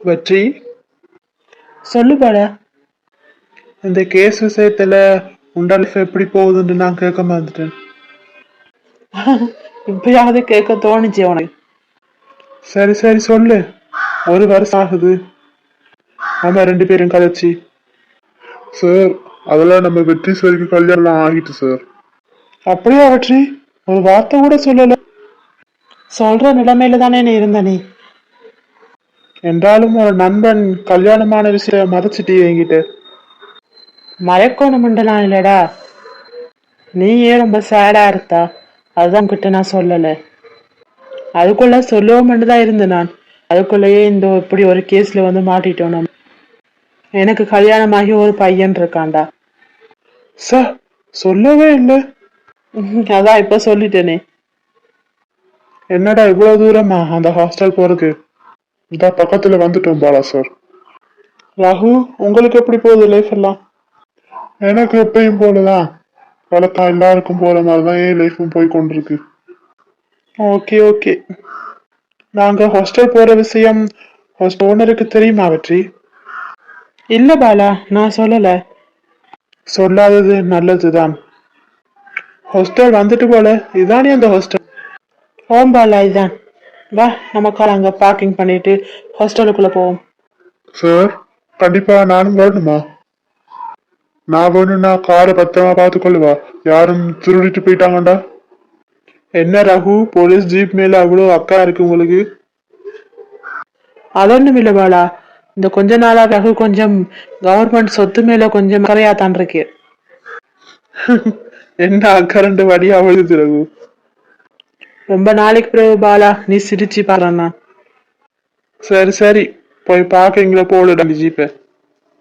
வெற்றி, சொல்லு பாலா. இந்த கேஸ் விஷயத்துல உண்ட லைஃப் எப்படி போகுதுன்னு நான் கேட்க மாட்டேன். இப்பயாவது கேட்க தோணுச்சு உனக்கு? சரி சரி சொல்லு. 1 வருஷம் ஆகுது நம்ம 2 பேரும் கதைச்சி. சார், அதெல்லாம் நம்ம வெற்றி சாருக்கு கல்யாணம் ஆகிட்டு சார். அப்படியா வெற்றி? ஒரு வார்த்தை கூட சொல்லல. சொல்ற நிலைமையில தானே நீ இருந்த. நீ என்றாலும் ஒரு நண்பன் கல்யாணமான விஷயம் மறைச்சிட்டு என்கிட்ட. மயக்கோணம் மண்டலாம் இல்லடா. நீ ஏன் ரொம்ப சேடா இருந்தா? அதுதான் கிட்ட நான் சொல்லல. அதுக்குள்ள சொல்லுவோம்னு தான் இருந்தேன் நான். அதுக்குள்ளேயே இந்த இப்படி ஒரு கேஸ்ல வந்து மாட்டிட்டோம் நம்ம. எனக்கு கல்யாணமாகி ஒரு பையன் இருக்கான்டா. சார், சொல்லவே இல்லை. அதான் இப்ப சொல்லிட்டேனே. என்னடா இவ்வளவு தூரமா அந்த ஹாஸ்டல் போறதுக்கு? இந்த பக்கத்துல வந்துட்டோம் பாலா சார். ராகு, உங்களுக்கு எப்படி போகுது லைஃப் எல்லாம்? எனக்கு எப்பயும் போலதான். வழக்கம் எல்லாருக்கும் போற மாதிரிதான் என் லைஃபும் போய் கொண்டிருக்கு. Okay okay. நாங்க ஹாஸ்டல் போற விஷயம் ஹாஸ்டல் ஓனருக்கு தெரியுமா வெற்றி? இல்ல பாலா, நான் சொல்லல. சொல்லாதது நல்லதுதான். ஹாஸ்டல் வந்துட்டு போல. இதானே அந்த ஹாஸ்டல்? ஓம் பாலா, இதுதான். வா, நம்ம கார் அங்க பார்க்கிங் பண்ணிட்டு ஹாஸ்டலுக்குள்ள போவோம். சார், கண்டிப்பா நானும் வரணுமா? நான் வேணும்னா காரை பத்திரமா பார்த்துக்கொள்ளுவா. யாரும் திருடிட்டு போயிட்டாங்கடா. என்ன ரகு, போலீஸ் ஜீப் மேல அவ்வளவு அக்கா இருக்கு உங்களுக்கு? அதொன்னும் இல்ல பாலா. இந்த கொஞ்ச நாளா ரகு கொஞ்சம் கவர்மெண்ட் சொத்து மேல கொஞ்சம் கரையா தான் இருக்கு. என்ன அக்கரண்டு வடியா விழுது ரகு? ரொம்ப நாளைக்கு பிறகு பாலா நீ சிரிச்சு பாருண்ணா. சரி சரி, போய் பார்க்கிங்ல போடுடா ஜீப்பை,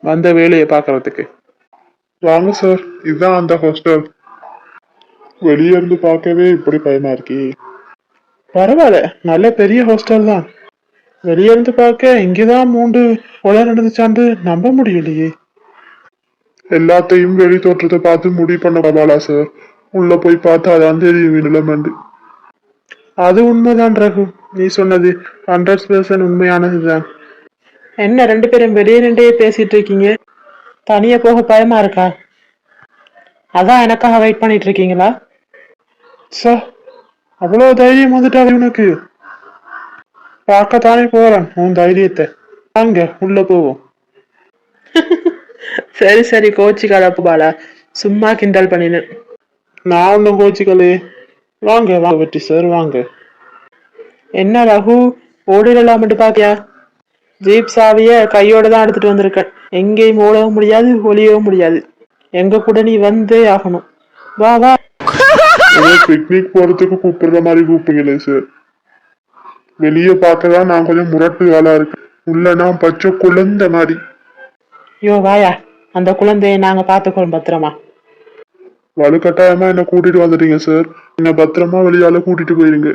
வந்த வேலையை பார்க்கறதுக்கு. வாங்க சார், இதுதான் அந்த ஹாஸ்டல். வெளியே இருந்து பார்க்கவே இப்படி பயமா இருக்கே. பரவாயில்ல, நல்ல பெரிய ஹாஸ்டல் தான். வெளியே இருந்து பார்க்க இங்கேதான் 3 கொலை நடந்துச்சான்னு நம்ப முடியலையே. எல்லாத்தையும் வெளி தோற்றத்தை பார்த்து முடிவு பண்ண பாலா சார். உள்ள போய் பார்த்தா அதான் தெரியும் நிலைமண்டு. அது உண்மைதான் ரகு, நீ சொன்னது 100% உண்மையானதுதான். என்ன 2 பேரும் வெளியே நின்றே பேசிட்டு இருக்கீங்க? தனியா போக பயமா இருக்கா? அதான் எனக்காக வெயிட் பண்ணிட்டு இருக்கீங்களா? சார், அவ்வளவு தைரியம் வந்துட்டா உனக்கு? பார்க்கத்தானே போறேன் உன் தைரியத்தை. வாங்க உள்ள போவோம். சரி சரி, கோச்சிக்காத பாலா, சும்மா கிண்டல் பண்ணினேன். நான் ஒன்றும் கோச்சிக்கலே. வாங்க வாங்க வெற்றி சார், வாங்க. என்ன ரகு, ஓடிடலாம்னு பாத்தியா? ஜீப் சாவிய கையோட தான் எடுத்துட்டு வந்திருக்கேன். எங்கேயும் ஓடவும் முடியாது, ஒளியவும் முடியாது. எங்க கூட நீ வந்தே ஆகணும். வா வா. பிக்னிக் போறதுக்கு கூப்பிடுற மாதிரி கூப்பிடுங்களே சார். வெளியே பார்க்கதான் நான் கொஞ்சம் முரட்டு ஆளா இருக்கேன். உள்ளனா பச்சை குழந்தை மாதிரி. யோ வாயா, அந்த குழந்தைய நாங்க பாத்துக்கோம் பத்திரமா. வலுக்கட்டாயமா என்ன கூட்டிட்டு வந்துட்டீங்க சார். என்ன பத்திரமா வெளியால கூட்டிட்டு போயிருங்க.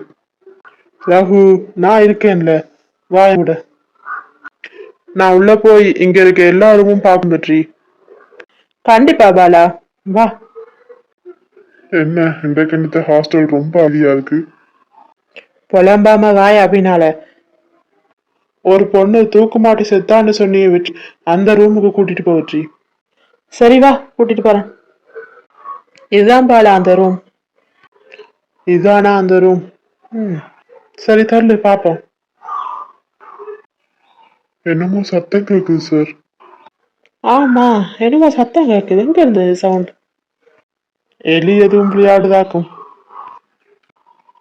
ராகு, நான் இருக்கேன்ல, வா கூட. நான் உள்ள போய் இங்க இருக்க எல்லா ரூமும் பார்க்கும் வெற்றி. கண்டிப்பா பாலா, வா. என்ன இன்றைக்கு இந்த ஹாஸ்டல் ரொம்ப அதிகா இருக்கு. புலம்பாம வாய் அப்படின்னால. ஒரு பொண்ணு தூக்கு மாட்டி செத்தான்னு சொன்னியே வெற்றி, அந்த ரூமுக்கு கூட்டிட்டு போ வெற்றி. சரி வா, கூட்டிட்டு போறேன். இதுதான் பாலா அந்த ரூம். இதானா அந்த ரூம்? சரி தரல பாப்போம். என்னமோ சத்தம் கேக்குது சார். ஆமா, என்னமோ சத்தம் கேக்குது. எங்க இருந்து சவுண்ட்? எலி எதுவும் விளையாடுதாக்கும்.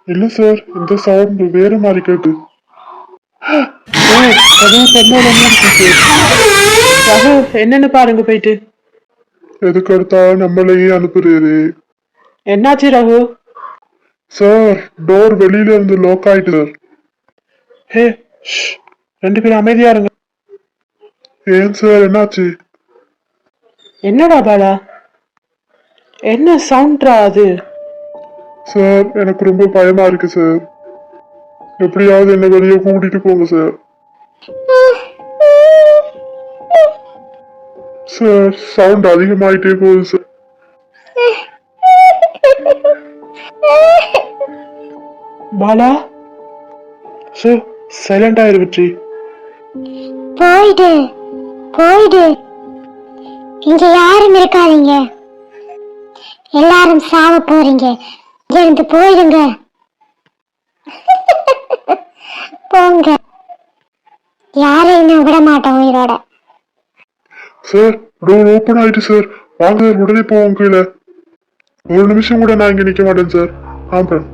இல்ல சார், இந்த சவுண்ட் வேற மாதிரி கேக்கு. ரகு, என்னன்னு பாருங்க போயிட்டு. எதுக்கு எடுத்தாலும் நம்மளையே அனுப்புறாரு. என்னாச்சு ரகு? சார், டோர் வெளியில இருந்து லாக் ஆயிட்டு சார். ஹே, 2 பேரும் அமைதியா இருங்க. ஏன் சார், என்னாச்சு? என்னடா பாலா, என்ன சவுண்ட்ரா அது? சார், எனக்கு ரொம்ப பயமா இருக்கு சார். எப்படியாவது என்ன வெளியே கூட்டிட்டு போங்க சார். சார், சவுண்ட் அதிகமாயிட்டே போகுது சார். பாலா சார், சைலண்ட் ஆயிரு வெற்றி. போயிடு போயிடு, இங்க யாரும் இருக்காதீங்க, எல்லாரும் சாவ போறீங்க, இங்க இருந்து போயிடுங்க. போங்க, யாரையும் நான் விட மாட்டேன் உயிரோட. சார் டோர் ஓப்பன் ஆயிட்டு சார், வாங்க சார், உடனே போவோம் கீழே. ஒரு நிமிஷம் கூட நான் இங்க நிக்க மாட்டேன் சார். ஆமாம்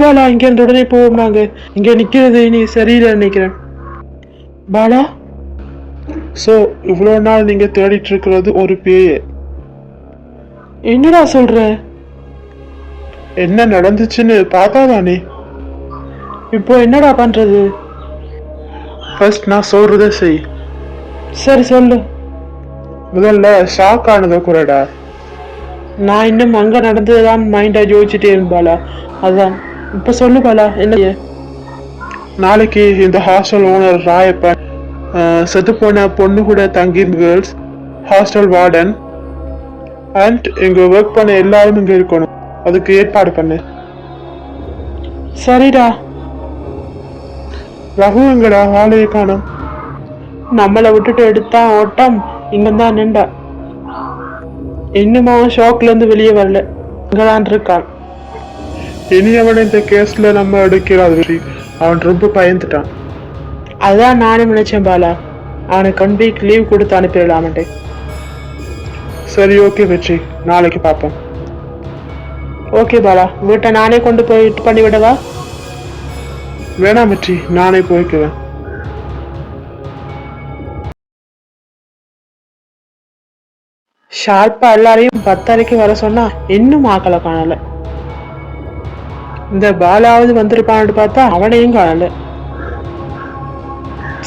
பாலா, இங்க இருந்து உடனே போவோம். நாங்க இங்க நிக்கிறது நீ சரியில்லை நினைக்கிறேன். பாலா, ஸோ இவ்வளோ நாள் நீங்க தேடிட்டு இருக்கிறது ஒரு பேய? என்னடா சொல்ற? என்ன நடந்துச்சுன்னு பார்த்தாதானே. இப்போ என்னடா பண்றது? ஃபர்ஸ்ட் நான் சொல்றத செய். சரி சொல்லு. முதல்ல ஷாக் ஆனதை குறைடா. நான் இன்னும் அங்க நடந்ததுதான் மைண்டா யோசிச்சுட்டே இருப்பாளா. அதான் இப்ப சொல்லு பாலா, என்ன? நாளைக்கு இந்த ஹாஸ்டல் ஓனர் ராயப்பன், செத்து போன பொண்ணு கூட தங்கி கேர்ள்ஸ், ஹாஸ்டல் வார்டன் அண்ட் இங்க ஒர்க் பண்ண எல்லாரும் இங்க இருக்கணும். அதுக்கு ஏற்பாடு பண்ணு. சரிடா. ரகு எங்கடா? ஆளையே காணோம். நம்மளை விட்டுட்டு எடுத்தா ஓட்டம், இங்கதான் நின்றா. இன்னும் அவன் ஷாக்ல இருந்து வெளியே வரல, இங்கதான் இருக்கான். இனி அவன் இந்த கேஸ்ல நம்ம எடுக்கிறாது. அவன் ரொம்ப பயந்துட்டான். அதான் நானும் நினைச்சேன் பாலா, அவனுக்கு 1 வீக் லீவ் கொடுத்து அனுப்பிடலாமட்டே. சரி ஓகே வெற்றி, நாளைக்கு பார்ப்போம். ஓகே பாலா, வீட்டை நானே கொண்டு போயிட்டு பண்ணி விடவா? வேணாம் வெற்றி, நானே போய்க்குவேன். ஷார்ப்பா எல்லாரையும் 10:30 வர சொன்னா இன்னும் ஆக்களை காணல. இந்த பாலாவது வந்திருப்பான்னு பார்த்தா அவனையும் காணல.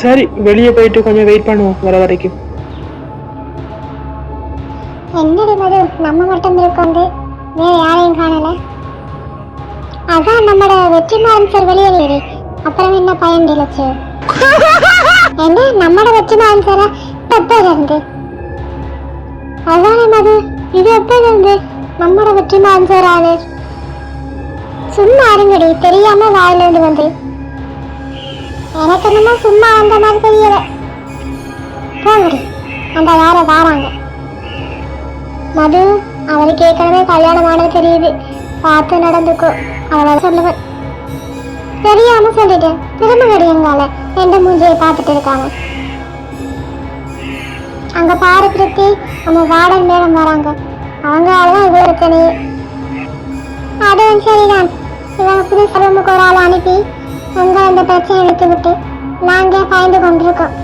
சரி, வெளியே போயிட்டு கொஞ்சம் வெயிட் பண்ணுவோம் வர வரைக்கும். என்னடி மது, நம்ம மட்டும் இருக்கோங்க, வேற யாரையும் காணல. அதான் நம்மட வெற்றிமாறன் சார் வெளியேறி, அப்புறம் என்ன பயன் இலச்சு? என்ன நம்மட வெற்றிமாறன் சார எப்ப இருந்து? அதானே மது, இது எப்ப இருந்து நம்மட வெற்றிமாறன் சார் ஆளு? சும்மா இருங்கடி, தெரியாம வாயில இருந்து வந்து. எனக்கு என்னமோ சும்மா வந்த மாதிரி தெரியல. போங்கடி, அந்த யார வாராங்க. மது, அவளுக்கு ஏற்கனவே கல்யாணம் ஆனது தெரியுது, பார்த்து நடந்துக்கோ. அவளை சொல்லுவேன். தெரியாம சொல்லிட்டேன், திரும்ப கடியங்கால எந்த மூஞ்சியை பார்த்துட்டு இருக்காங்க. அங்க பாரு பிரித்தி, நம்ம வார்டன் மேடம் வராங்க, அவங்க தான் இது பிரச்சனையே. அதுவும் சரிதான், இவங்க புது சர்வமுக்கு ஒரு ஆள் அனுப்பி அங்க அந்த பிரச்சனை எடுத்து விட்டு நாங்க பயந்து கொண்டிருக்கோம்.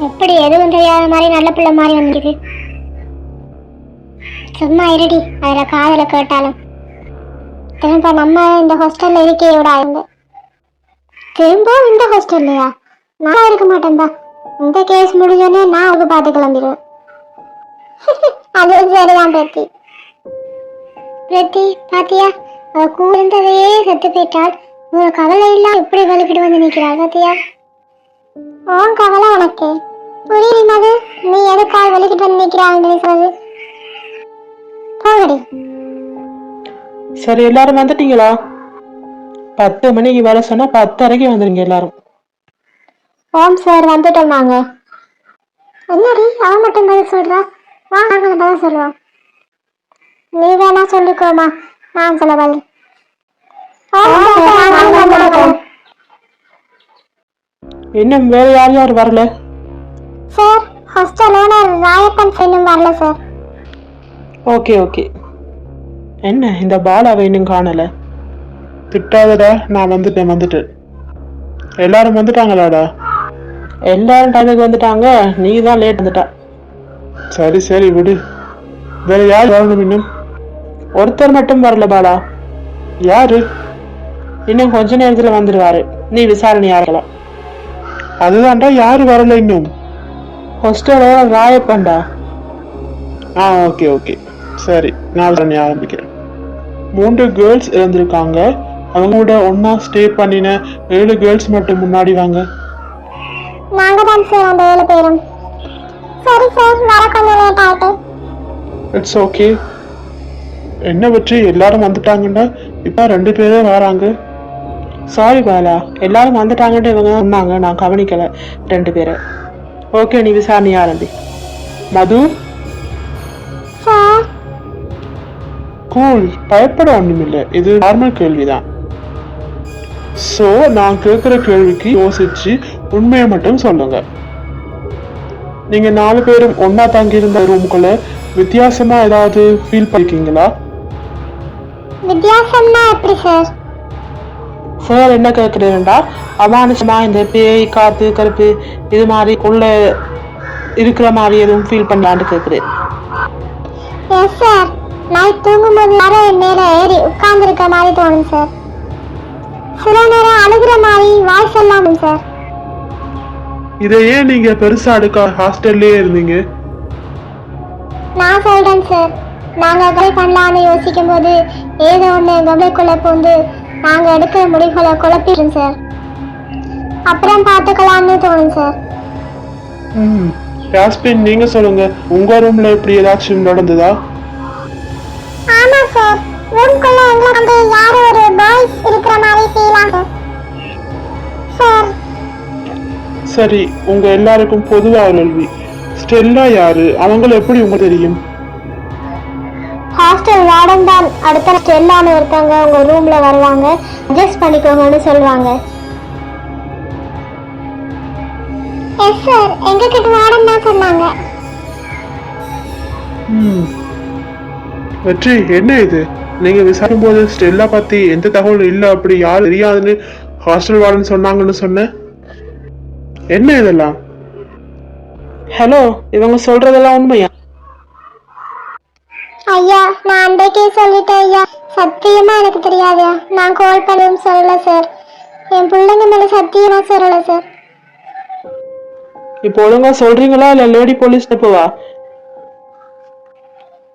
எப்படி எதுவும் தெரியாத மாதிரி நல்ல பிள்ளை மாதிரி வந்துருக்கு. சும்மா இருடி, அதுல காதல கேட்டாலும். திரும்ப நம்ம இந்த ஹாஸ்டல்ல இருக்கையோட ஆயிருந்த, திரும்ப இந்த ஹாஸ்டல்லையா? நான் இருக்க மாட்டேன்பா. இந்த கேஸ் முடிஞ்சோடனே நான் அவங்க பார்த்து கிளம்பிடுவேன். அது சரிதான் பிரத்தி. பிரத்தி பாத்தியா, அவ கூட இருந்தவே செத்து போயிட்டால் ஒரு கவலை இல்லாம எப்படி வலிக்கிட்டு வந்து நிக்கிறாள் பாத்தியா? உன் கவலை உனக்கு புரியுது. நீ எதுக்காக வலிக்கிட்டு வந்து நிக்கிறாள் சொல்றது? போகடி. சரி, எல்லாரும் வந்துட்டீங்களா? 10 மணிக்கு வர சொன்னா 10:30 வந்துருங்க எல்லாரும். ஓம் சார், வந்துட்டோம் நாங்க. என்னடி அவன் மட்டும் பதில் சொல்றா? நாங்க பதில் சொல்லுவோம். நீ வேணா சொல்லிக்கோமா, நான் சொல்ல பதில். இன்னும் வேற யார் யார் வரல? சார், ஹாஸ்டல் ஓனர் ராயப்பன் இன்னும் வரல சார். Okay okay. என்ன இந்த பாலாவை இன்னும் காணல? திட்டாதடா, நான் வந்துட்டேன். எல்லாரும் வந்துட்டாங்களாடா? எல்லாரும் டைமுக்கு வந்துட்டாங்க, நீ தான் லேட் வந்துட்டா. சரி விடு. வேற யார் வரணும்? இன்னும் ஒருத்தர் மட்டும் வரல பாலா. யாரு? இன்னும் கொஞ்ச நேரத்துல வந்துடுவாரு, நீ விசாரணை ஆரம்பிக்கலாம். அதுதான்டா, யாரு வரல இன்னும்? ஹாஸ்டலோட ராயப்பன்டா. ஓகே சரி, நான் விசாரணை ஆரம்பிக்கிறேன். 3 கேர்ள்ஸ் இறந்திருக்காங்க. அவங்க கூட ஒன்னா ஸ்டே பண்ணின 7 கேர்ள்ஸ் மட்டும் முன்னாடி வாங்க. நாங்க தான் சார் அந்த 7 பேரும். சரி சார், வர கொஞ்சம் லேட் ஆயிட்டு. It's okay. என்ன வெற்றி, எல்லாரும் வந்துட்டாங்கன்னா இப்ப 2 பேரே வராங்க. சாரி பாலா, எல்லாரும் வந்துட்டாங்கன்னு இவங்க சொன்னாங்க, நான் கவனிக்கல 2 பேரை. ஓகே, நீ விசாரணை ஆரம்பி. மது, சார் கூல், பயப்பட ஒண்ணுமில்லை, இது நார்மல் கேள்விதான். சோ நான் கேட்கிற கேள்விக்கு யோசிச்சு உண்மையை மட்டும் சொல்லுங்க. நீங்க 4 பேரும் ஒன்னா தங்கி இருந்த ரூமுக்குள்ள வித்தியாசமா ஏதாவது ஃபீல் பண்ணிருக்கீங்களா? வித்தியாசம்னா எப்படி சார்? சார் என்ன கேட்கிறேன்டா, அமானுஷமா இந்த பேய், காத்து, கருப்பு இது மாதிரி உள்ள இருக்கிற மாதிரி எதுவும் ஃபீல் பண்ணலான்னு கேட்கிறேன். எஸ் சார், நைட் தூங்கும்போது யாரோ என் மேல ஏறி உட்கார்ந்துருக்க மாதிரி தோணும் சார். சில நேரம் அழுகிற மாதிரி வாய்ஸ் எல்லாம் சார். இதை ஏன் நீங்க பெருசா எடுக்க ஹாஸ்டல்லே இருந்தீங்க? நான் சொல்றேன் சார், நாங்க கொலை பண்ணலாம்னு யோசிக்கும் போது ஏதோ ஒண்ணு கபைக்குள்ள பூந்து நாங்க எடுக்கிற முடிவுகளை குழப்பிடும் சார். அப்புறம் பார்த்துக்கலாம்னு தோணும் சார். யாஸ்மின், நீங்க சொல்லுங்க, உங்க ரூம்ல இப்படி ஏதாச்சும் நடந்ததா? ஆமா சார், ரூம்குள்ள எங்களுக்கு யாரோ ஒரு பாய்ஸ் இருக்கிற மாதிரி ஃபீல் ஆகும் சார். சரி, உங்க எல்லாருக்கும் பொதுவா ஒரு கேள்வி, ஸ்டெல்லா யாரு? அவங்கள எப்படி உங்களுக்கு தெரியும்? ஹாஸ்டல் வார்டன் தான் அடுத்த ஸ்டெல்லான்னு ஒருத்தவங்க உங்க ரூம்ல வருவாங்க, அட்ஜஸ்ட் பண்ணிக்கோங்கன்னு சொல்லுவாங்க. எஸ் சார், எங்க கிட்ட வார்டன் தான் சொன்னாங்க. வெற்றி, என்ன இது? நீங்க விசாரிக்கும் போது ஸ்டெல்லா பத்தி எந்த தகவலும் இல்ல, அப்படி யாரும் தெரியாதுன்னு ஹாஸ்டல் வார்டன் சொன்னாங்கன்னு சொன்ன. என்ன இதெல்லாம்? ஹலோ, இவங்க சொல்றதெல்லாம் உண்மையா? ஐயா, நான் அன்றைக்கே சொல்லிட்டேன் ஐயா, சத்தியமா எனக்கு தெரியாது. நான் கால் பண்ணவும் சொல்லல சார். என் பிள்ளைங்க மேல சத்தியமா சொல்லல சார். இப்போ ஒழுங்கா சொல்றீங்களா இல்ல லேடி போலீஸ் போவா?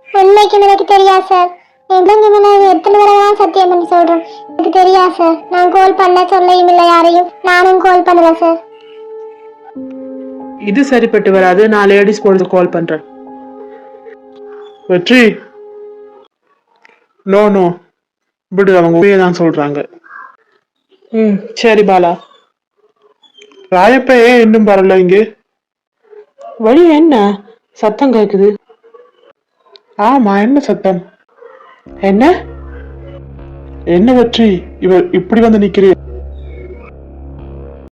உண்மைக்கு எனக்கு தெரியாது சார். என் பிள்ளைங்க மேல எத்தனை தடவை சத்தியம் பண்ணி சொல்றேன், எனக்கு தெரியாது சார். நான் கால் பண்ண சொல்லையும் இல்லை யாரையும், நானும் கால் பண்ணல சார். இது சரிப்பட்டு வராது, நான் லேடிஸ் போலீஸ் கால் பண்றேன். வெற்றி, நோ நோ, விடு, அவங்க உண்மையை தான் சொல்றாங்க. சரி பாலா. ராயப்ப ஏன் இன்னும் வரல இங்க? வழி என்ன சத்தம் கேக்குது? ஆமா, என்ன சத்தம்? என்ன என்ன வெற்றி, இவர் இப்படி வந்து நிக்கிறீ?